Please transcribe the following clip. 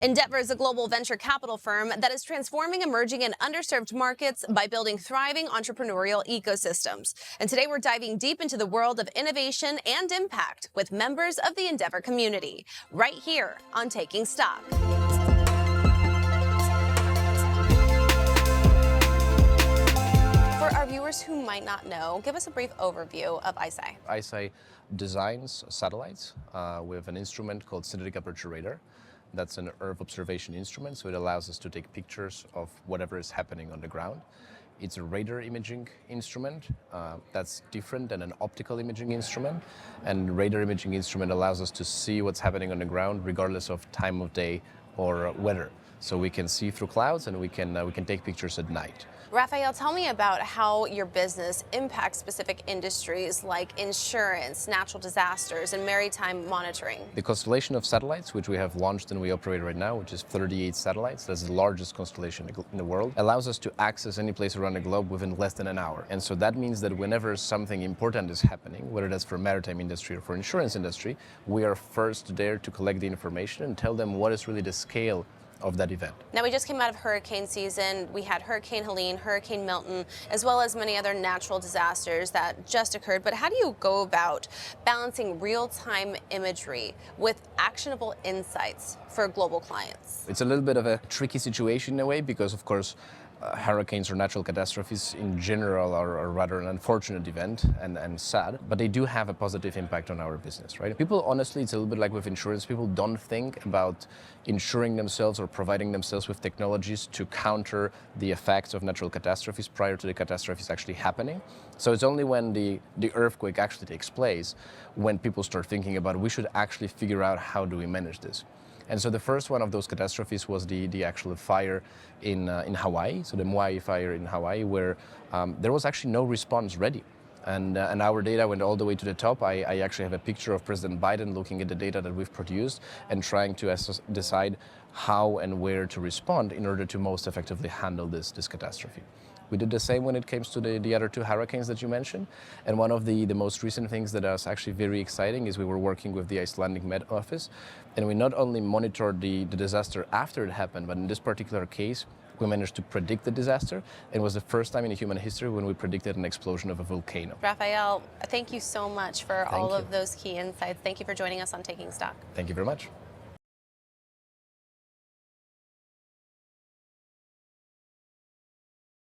Endeavor is a global venture capital firm that is transforming emerging and underserved markets by building thriving entrepreneurial ecosystems. And today we're diving deep into the world of innovation and impact with members of the Endeavor community, right here on Taking Stock. For our viewers who might not know, give us a brief overview of ICEYE. ICEYE designs satellites with an instrument called synthetic aperture radar. That's an Earth observation instrument, so it allows us to take pictures of whatever is happening on the ground. It's a radar imaging instrument that's different than an optical imaging instrument. And radar imaging instrument allows us to see what's happening on the ground regardless of time of day or weather. So we can see through clouds and we can take pictures at night. Rafal, tell me about how your business impacts specific industries like insurance, natural disasters, and maritime monitoring. The constellation of satellites, which we have launched and we operate right now, which is 38 satellites, that's the largest constellation in the world, allows us to access any place around the globe within less than an hour. And so that means that whenever something important is happening, whether that's for maritime industry or for insurance industry, we are first there to collect the information and tell them what is really the scale of that event. Now, we just came out of hurricane season. We had Hurricane Helene, Hurricane Milton, as well as many other natural disasters that just occurred. But how do you go about balancing real-time imagery with actionable insights for global clients? It's a little bit of a tricky situation in a way because, of course, hurricanes or natural catastrophes in general are rather an unfortunate event and sad, but they do have a positive impact on our business, right? People, honestly, it's a little bit like with insurance. People don't think about insuring themselves or providing themselves with technologies to counter the effects of natural catastrophes prior to the catastrophes actually happening. So it's only when the earthquake actually takes place when people start thinking about we should actually figure out how do we manage this. And so the first one of those catastrophes was the actual fire in Hawaii, so the Maui fire in Hawaii, where there was actually no response ready. And our data went all the way to the top. I actually have a picture of President Biden looking at the data that we've produced and trying to decide how and where to respond in order to most effectively handle this catastrophe. We did the same when it came to the other two hurricanes that you mentioned. And one of the most recent things that is actually very exciting is we were working with the Icelandic Met Office. And we not only monitored the disaster after it happened, but in this particular case, we managed to predict the disaster. It was the first time in human history when we predicted an explosion of a volcano. Rafal, thank you so much for all of those key insights. Thank you for joining us on Taking Stock. Thank you very much.